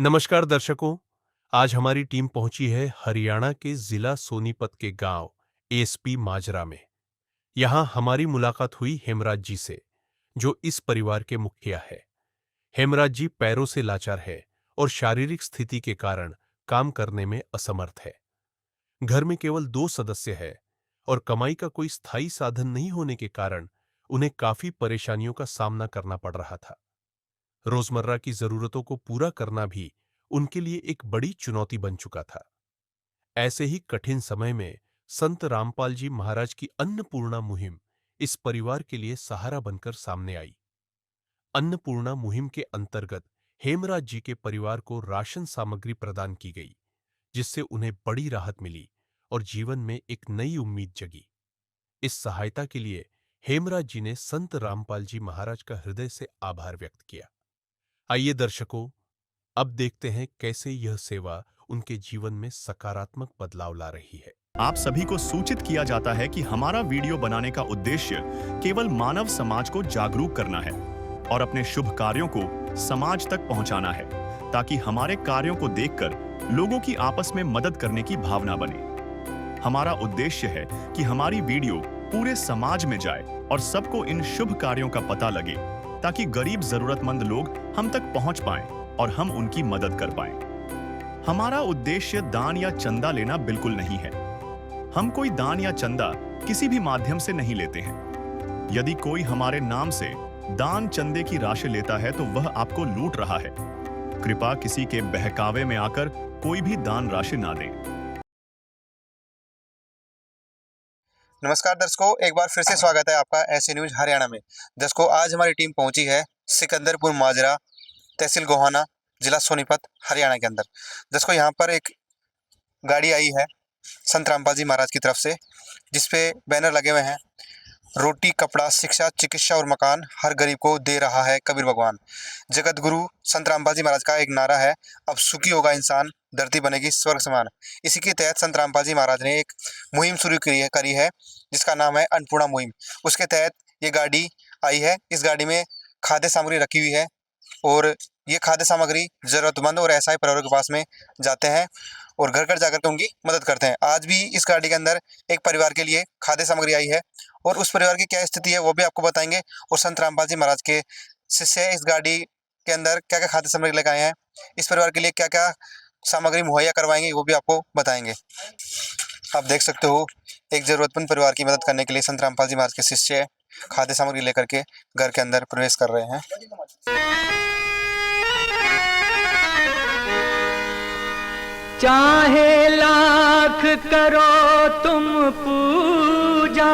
नमस्कार दर्शकों। आज हमारी टीम पहुंची है हरियाणा के जिला सोनीपत के गांव एसपी माजरा में। यहां हमारी मुलाकात हुई हेमराज जी से, जो इस परिवार के मुखिया है। हेमराज जी पैरों से लाचार है और शारीरिक स्थिति के कारण काम करने में असमर्थ है। घर में केवल 2 सदस्य है और कमाई का कोई स्थायी साधन नहीं होने के कारण उन्हें काफी परेशानियों का सामना करना पड़ रहा था। रोजमर्रा की जरूरतों को पूरा करना भी उनके लिए एक बड़ी चुनौती बन चुका था। ऐसे ही कठिन समय में संत रामपाल जी महाराज की अन्नपूर्णा मुहिम इस परिवार के लिए सहारा बनकर सामने आई। अन्नपूर्णा मुहिम के अंतर्गत हेमराज जी के परिवार को राशन सामग्री प्रदान की गई, जिससे उन्हें बड़ी राहत मिली और जीवन में एक नई उम्मीद जगी। इस सहायता के लिए हेमराज जी ने संत रामपाल जी महाराज का हृदय से आभार व्यक्त किया। आइए दर्शकों, अब देखते हैं कैसे यह सेवा उनके जीवन में सकारात्मक बदलाव ला रही है। आप सभी को सूचित किया जाता है कि हमारा वीडियो बनाने का उद्देश्य केवल मानव समाज को जागरूक करना है और अपने शुभ कार्यों को समाज तक पहुंचाना है, ताकि हमारे कार्यों को देखकर लोगों की आपस में मदद करने की भावना बने। हमारा उद्देश्य है कि हमारी वीडियो पूरे समाज में जाए और सबको इन शुभ कार्यों का पता लगे, ताकि गरीब जरूरतमंद लोग हम तक पहुंच पाएं और हम उनकी मदद कर पाएं। हमारा उद्देश्य दान या चंदा लेना बिल्कुल नहीं है। हम कोई दान या चंदा किसी भी माध्यम से नहीं लेते हैं। यदि कोई हमारे नाम से दान चंदे की राशि लेता है तो वह आपको लूट रहा है। कृपया किसी के बहकावे में आकर कोई भी दान राशि ना दें। नमस्कार दर्शकों, एक बार फिर से स्वागत है आपका ऐसे न्यूज हरियाणा में। दर्शकों, आज हमारी टीम पहुंची है सिकंदरपुर माजरा, तहसील गोहाना, जिला सोनीपत, हरियाणा के अंदर। दर्शकों, यहाँ पर एक गाड़ी आई है संत रामपाल जी महाराज की तरफ से, जिसपे बैनर लगे हुए हैं, रोटी कपड़ा शिक्षा चिकित्सा और मकान हर गरीब को दे रहा है कबीर भगवान। जगत गुरु संत रामपाल जी महाराज का एक नारा है, अब सुखी होगा इंसान, धरती बनेगी स्वर्ग समान। इसी के तहत संत रामपाल जी महाराज ने एक मुहिम शुरू करी है, जिसका नाम है अन्नपूर्णा मुहिम। उसके तहत ये गाड़ी आई है। इस गाड़ी में खाद्य सामग्री रखी हुई है और ये खाद्य सामग्री जरूरतमंद और असहाय परिवारों के पास में जाते हैं और घर घर जाकर के उनकी मदद करते हैं। आज भी इस गाड़ी के अंदर एक परिवार के लिए खाद्य सामग्री आई है और उस परिवार की क्या स्थिति है वो भी आपको बताएंगे, और संत रामपाल जी महाराज के शिष्य इस गाड़ी के अंदर क्या क्या खाद्य सामग्री लेकर आए हैं, इस परिवार के लिए क्या क्या सामग्री मुहैया करवाएंगे, वो भी आपको बताएंगे। आप देख सकते हो, एक जरूरतमंद परिवार की मदद करने के लिए संत रामपाल जी महाराज के शिष्य खाद्य सामग्री लेकर के घर के अंदर प्रवेश कर रहे हैं। चाहे लाख करो तुम पूजा,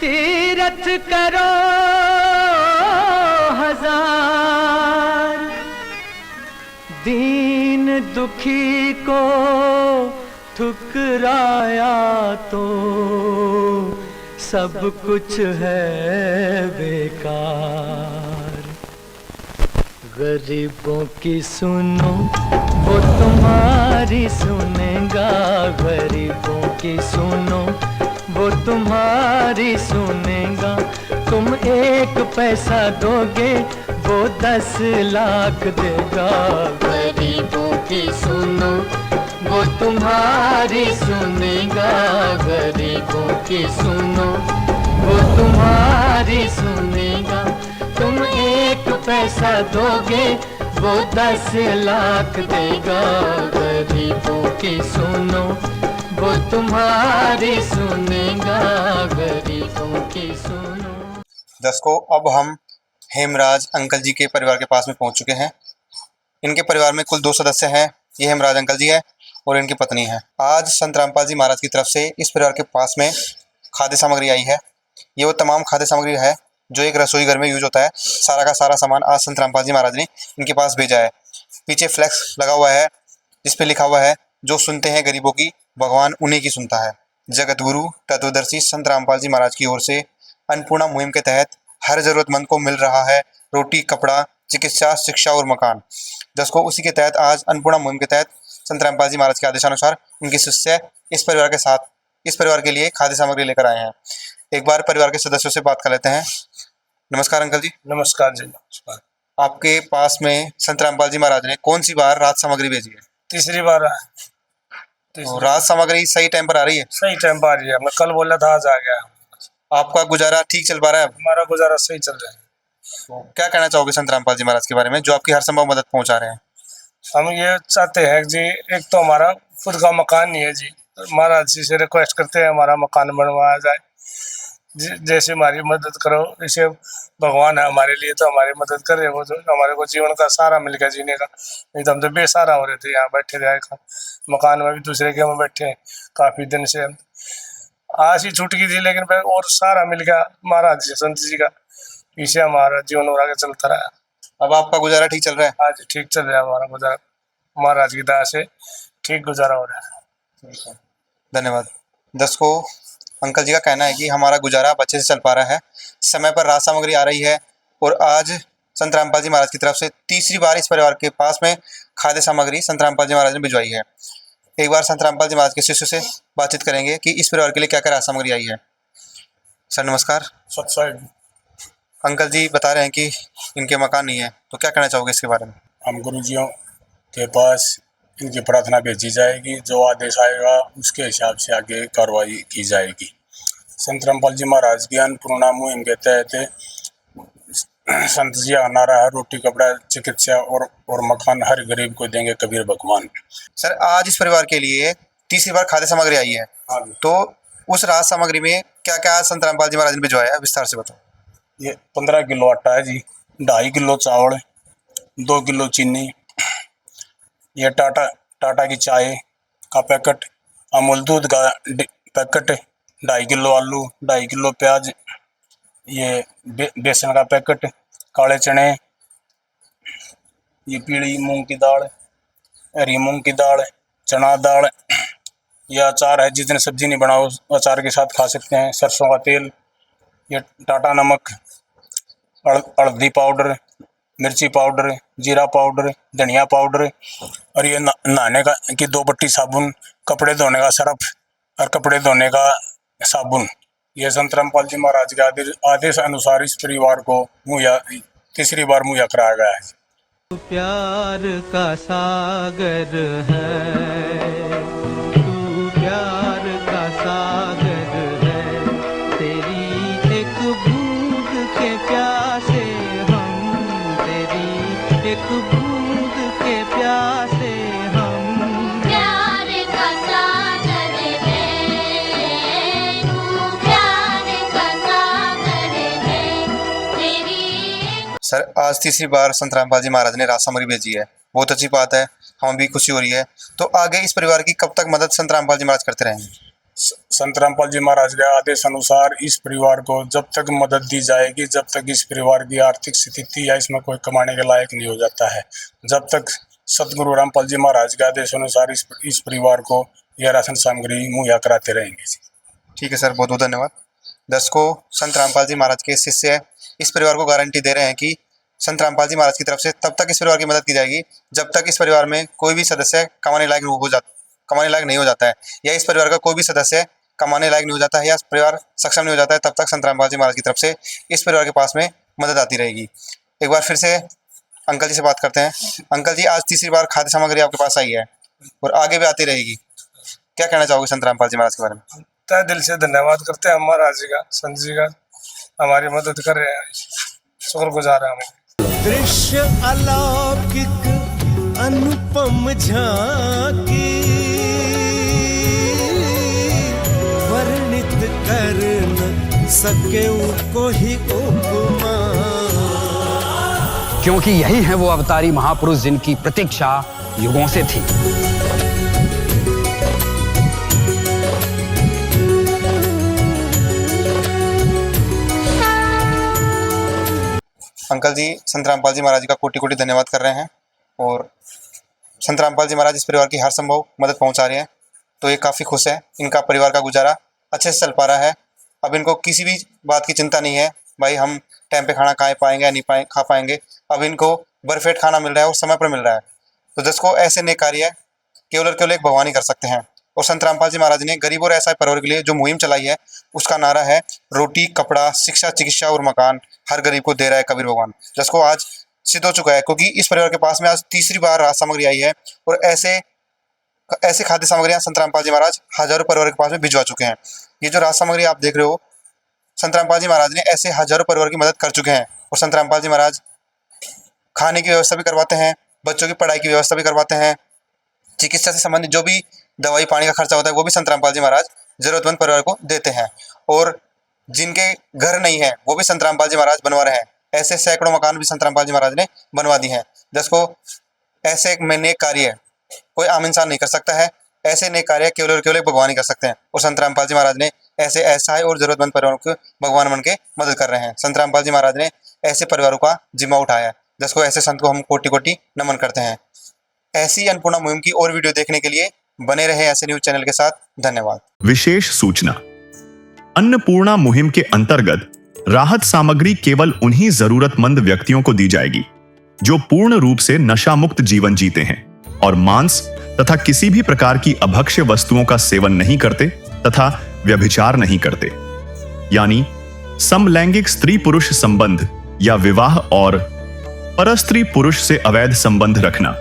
तीरथ करो हजार, दीन दुखी को ठुकराया तो सब कुछ है बेकार। गरीबों की सुनो वो तुम्हारी सुनेगा, गरीबों की सुनो वो तुम्हारी सुनेगा। तुम 1 पैसा दोगे वो 10 लाख देगा। गरीबों की सुनो वो तुम्हारी सुनेगा, गरीबों की सुनो वो तुम्हारी सुनेगा। तुम 1 पैसा दोगे वो 10 लाख देगा। गरीबों की सुनो वो तुम्हारी सुनेगा, गरीबों की सुनो। दर्शकों, अब हम हेमराज अंकल जी के परिवार के पास में पहुंच चुके हैं। इनके परिवार में कुल 2 सदस्य हैं। ये हेमराज अंकल जी है और इनकी पत्नी है। आज संत रामपाल जी महाराज की तरफ से इस परिवार के पास में खाद्य सामग्री आई है। ये वो तमाम खाद्य सामग्री है जो एक रसोई घर में यूज होता है। सारा का सारा सामान आज संत रामपाल जी महाराज ने इनके पास भेजा है। पीछे फ्लैक्स लगा हुआ है जिस पे लिखा हुआ है, जो सुनते हैं गरीबों की भगवान उन्हीं की सुनता है। जगत गुरु तत्वदर्शी संत रामपाल जी महाराज की ओर से अन्नपूर्णा मुहिम के तहत हर जरूरतमंद को मिल रहा है रोटी कपड़ा चिकित्सा शिक्षा और मकान। दर्शकों, उसी के तहत आज अन्नपूर्णा मुहिम के तहत संत रामपाल जी महाराज के आदेशानुसार उनके शिष्य इस परिवार के साथ इस परिवार के लिए खाद्य सामग्री लेकर आए हैं। एक बार परिवार के सदस्यों से बात कर लेते हैं। नमस्कार अंकल जी। नमस्कार जी। नमस्कार। आपके पास में संत रामपाल जी महाराज ने कौन सी बार राहत सामग्री भेजी है? तीसरी बार है। तो राहत सामग्री सही टाइम पर आ रही है? सही टाइम पर आ रही है। मैं कल बोला था, आज आ गया। आपका गुजारा ठीक चल पा रहा है अब? हमारा गुजारा सही चल रहा है। तो क्या कहना चाहोगे संत रामपाल जी महाराज के बारे में, जो आपकी हर संभव मदद पहुंचा रहे हैं? हम ये चाहते हैं जी, एक तो हमारा खुद का मकान नहीं है जी, महाराज जी से रिक्वेस्ट करते हैं हमारा मकान बनवाया जाए। जैसे हमारी मदद करो, इसे भगवान है हमारे लिए, तो हमारी मदद करे वो, जो हमारे को जीवन का सहारा मिल गया जीने का। नहीं तो हम तो बेसहारा हो रहे थे, यहाँ बैठे रहे मकान में भी दूसरे के में बैठे हैं काफी दिन से। आज ही छूट गई थी, लेकिन फिर और सहारा मिल गया महाराज जी संत जी का, इसे हमारा जीवन और आगे चलता रहा। अब आपका गुजारा ठीक चल रहा है? आज ठीक चल रहा है हमारा गुजारा, महाराज की दया से ठीक गुजारा हो रहा है। धन्यवाद। दर्शकों, अंकल जी का कहना है कि हमारा गुजारा अब अच्छे से चल पा रहा है, समय पर राहत सामग्री आ रही है और आज संत रामपाल जी महाराज की तरफ से तीसरी बार इस परिवार के पास में खाद्य सामग्री संत रामपाल जी महाराज ने भिजवाई है। एक बार संत रामपाल जी महाराज के शिष्य से बातचीत करेंगे कि इस परिवार के लिए क्या क्या राहत सामग्री आई है। सर नमस्कार। सत्संग अंकल जी बता रहे हैं कि इनके मकान नहीं है, तो क्या कहना चाहोगे इसके बारे में? हम गुरुजियों के पास इनकी प्रार्थना भेजी जाएगी, जो आदेश आएगा उसके हिसाब से आगे कार्रवाई की जाएगी। संत रामपाल जी महाराज की अन्नपूर्णा मुहिम के तहत संत जी का नारा है, रोटी कपड़ा चिकित्सा और मकान हर गरीब को देंगे कबीर भगवान। सर आज इस परिवार के लिए तीसरी बार खाद्य सामग्री आई है, तो उस राहत सामग्री में क्या क्या संत रामपाल जी महाराज ने भिजवाया है, विस्तार से बताओ। ये 15 किलो आटा है जी, 2.5 किलो चावल, 2 किलो चीनी, ये टाटा की चाय का पैकेट, अमूल दूध का पैकेट, 2.5 किलो आलू, 2.5 किलो प्याज, ये बेसन का पैकेट, काले चने, ये पीली मूंग की दाल, हरी मूंग की दाल, चना दाल, यह अचार है, जिस दिन सब्जी नहीं बनाओ अचार के साथ खा सकते हैं, सरसों का तेल, ये टाटा नमक, हल्दी पाउडर, मिर्ची पाउडर, जीरा पाउडर, धनिया पाउडर, और ये नहाने का की 2 बट्टी साबुन, कपड़े धोने का सर्फ और कपड़े धोने का साबुन। ये संत रामपाल जी महाराज के आदेश अनुसार इस परिवार को तीसरी बार मुहैया कराया गया है। प्यार का सागर है, तू प्यार का सागर है, तेरी एक बूंद के प्यासे हम, तेरी एक बूंद के प्यासे हम। प्यार का सागर है, तू प्यार का सागर है, तेरी। सर आज तीसरी बार संत रामपाल जी महाराज ने राहत सामग्री भेजी है, बहुत अच्छी बात है, हमें भी खुशी हो रही है। तो आगे इस परिवार की कब तक मदद संत रामपाल जी महाराज करते रहेंगे? संत रामपाल जी महाराज के आदेश अनुसार इस परिवार को जब तक मदद दी जाएगी, जब तक इस परिवार की आर्थिक स्थिति या इसमें कोई कमाने के लायक नहीं हो जाता है, जब तक सतगुरु रामपाल जी महाराज के आदेश अनुसार इस परिवार को यह राशन सामग्री मुहैया कराते रहेंगे। ठीक है सर, बहुत बहुत धन्यवाद। दर्शकों, संत रामपाल जी महाराज के शिष्य इस परिवार को गारंटी दे रहे हैं कि संत रामपाल जी महाराज की तरफ से तब तक इस परिवार की मदद की जाएगी जब तक इस परिवार में कोई भी सदस्य कमाने लायक नहीं हो जाता है, या इस परिवार का कोई भी सदस्य कमाने लायक नहीं हो जाता है, या परिवार सक्षम नहीं हो जाता है, तब तक संत रामपाल जी महाराज की तरफ से इस परिवार के पास में मदद आती रहेगी। एक बार फिर से अंकल जी से बात करते हैं। अंकल जी, आज तीसरी बार खाद्य सामग्री आपके पास आई है और आगे भी आती रहेगी, क्या कहना चाहोगे संत रामपाल जी महाराज के बारे में? तहे दिल से धन्यवाद करते हैं महाराज जी का, संत जी का, हमारी मदद कर रहे हैं, शुक्रगुजार है हमें। दृश्य अलौकिक अनुपम झांकी, वर्णित कर न सके कोई उपमा। क्योंकि यही है वो अवतारी महापुरुष जिनकी प्रतीक्षा युगों से थी। अंकल जी संत रामपाल जी महाराज का कोटि कोटि धन्यवाद कर रहे हैं और संत रामपाल जी महाराज इस परिवार की हर संभव मदद पहुंचा रहे हैं, तो ये काफ़ी खुश है। इनका परिवार का गुजारा अच्छे से चल पा रहा है, अब इनको किसी भी बात की चिंता नहीं है भाई हम टाइम पे खाना खा पाएंगे या नहीं खा पाएंगे। अब इनको भरपेट खाना मिल रहा है और समय पर मिल रहा है। तो जिसको ऐसे नेक कार्य केवल और केवल एक भगवान ही कर सकते हैं। और संत रामपाल जी महाराज ने गरीब और असहाय परिवार के लिए जो मुहिम चलाई है उसका नारा है, रोटी कपड़ा शिक्षा चिकित्सा और मकान हर गरीब को दे रहा है कबीर भगवान। जिसको आज सिद्ध हो चुका है, क्योंकि इस परिवार के पास में आज तीसरी बार राहत सामग्री आई है और ऐसे खाद्य सामग्रियां संत रामपाल जी महाराज हजारों परिवार के पास में भिजवा चुके हैं। ये जो राहत सामग्री आप देख रहे हो, संत रामपाल जी महाराज ने ऐसे हजारों परिवार की मदद कर चुके हैं। और संत रामपाल जी महाराज खाने की व्यवस्था भी करवाते हैं, बच्चों की पढ़ाई की व्यवस्था भी करवाते हैं, चिकित्सा से संबंधित जो भी दवाई पानी का खर्चा होता है वो भी संत रामपाल जी महाराज जरूरतमंद परिवार को देते हैं। और जिनके घर नहीं है वो भी संत रामपाल जी महाराज बनवा रहे हैं। ऐसे सैकड़ों मकान भी संत रामपाल जी महाराज ने बनवा दिए हैं, जिसको ऐसे नेक कार्य कोई आम इंसान नहीं कर सकता है। ऐसे नेक कार्य केवल और केवल भगवान ही कर सकते हैं। और संत रामपाल जी महाराज ने ऐसे असहाय और जरूरतमंद परिवारों को भगवान बन के मदद कर रहे हैं। संत रामपाल जी महाराज ने ऐसे परिवारों का जिम्मा उठाया है, जिसको ऐसे संत को हम कोटि कोटि नमन करते हैं। ऐसी अन्नपूर्णा मुहिम की और वीडियो देखने के लिए बने रहे ऐसे न्यूज चैनल के साथ। धन्यवाद। विशेष सूचना, अन्नपूर्णा मुहिम के अंतर्गत राहत सामग्री केवल उन्हीं जरूरतमंद व्यक्तियों को दी जाएगी जो पूर्ण रूप से नशा मुक्त जीवन जीते हैं और मांस तथा किसी भी प्रकार की अभक्ष्य वस्तुओं का सेवन नहीं करते तथा व्यभिचार नहीं करते, यानी समलैंगिक स्त्री पुरुष संबंध या विवाह और परस्त्री पुरुष से अवैध संबंध रखना।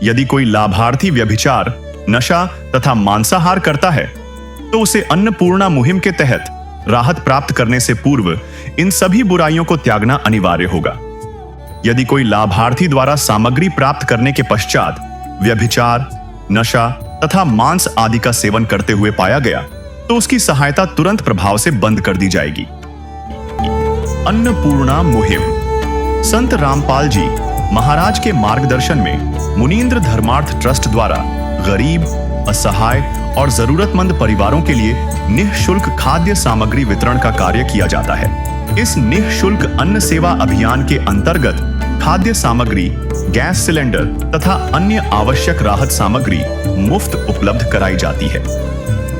यदि कोई लाभार्थी व्यभिचार, नशा तथा मांसाहार करता है तो उसे अन्नपूर्णा मुहिम के तहत राहत प्राप्त करने से पूर्व इन सभी बुराइयों को त्यागना अनिवार्य होगा। यदि कोई लाभार्थी द्वारा सामग्री प्राप्त करने के पश्चात व्यभिचार, नशा तथा मांस आदि का सेवन करते हुए पाया गया तो उसकी सहायता तुरंत प्रभाव से बंद कर दी जाएगी। अन्नपूर्णा मुहिम संत रामपाल जी महाराज के मार्गदर्शन में मुनींद्र धर्मार्थ ट्रस्ट द्वारा गरीब, असहाय और जरूरतमंद परिवारों के लिए निःशुल्क खाद्य सामग्री वितरण का कार्य किया जाता है। इस निःशुल्क अन्न सेवा अभियान के अंतर्गत खाद्य सामग्री, गैस सिलेंडर तथा अन्य आवश्यक राहत सामग्री मुफ्त उपलब्ध कराई जाती है।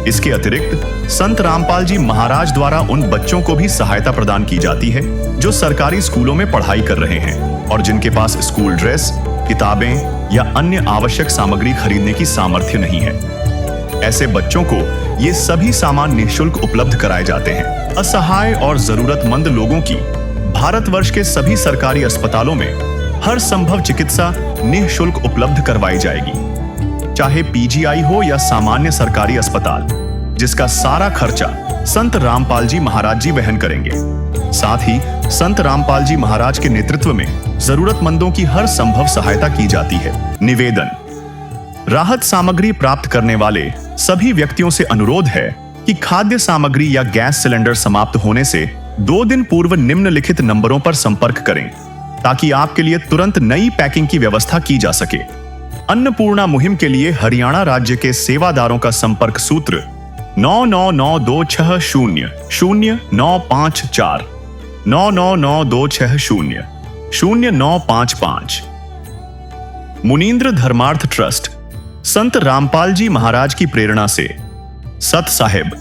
इसके अतिरिक्त संत रामपाल जी महाराज द्वारा उन बच्चों को भी सहायता प्रदान की जाती है जो सरकारी स्कूलों में पढ़ाई कर रहे हैं और जिनके पास स्कूल ड्रेस, किताबें या अन्य आवश्यक सामग्री खरीदने की सामर्थ्य नहीं है। ऐसे बच्चों को ये सभी सामान निःशुल्क उपलब्ध कराए जाते हैं। असहाय और जरूरतमंद लोगों की भारतवर्ष के सभी सरकारी अस्पतालों में हर संभव चिकित्सा निःशुल्क उपलब्ध करवाई जाएगी, चाहे पीजीआई हो या सामान्य सरकारी अस्पताल, जिसका सारा खर्चा संत रामपाल जी महाराज जी वहन करेंगे। साथ ही संत रामपाल जी महाराज के नेतृत्व में जरूरतमंदों की हर संभव सहायता की जाती है। निवेदन, राहत सामग्री प्राप्त करने वाले सभी व्यक्तियों से अनुरोध है कि खाद्य सामग्री या गैस सिलेंडर समाप्त होने से 2 दिन पूर्व निम्नलिखित नंबरों पर संपर्क करें ताकि आपके लिए तुरंत नई पैकिंग की व्यवस्था की जा सके। अन्नपूर्णा मुहिम के लिए हरियाणा राज्य के सेवादारों का संपर्क सूत्र 9992600954 9992600955। मुनींद्र धर्मार्थ ट्रस्ट संत रामपाल जी महाराज की प्रेरणा से सत साहिब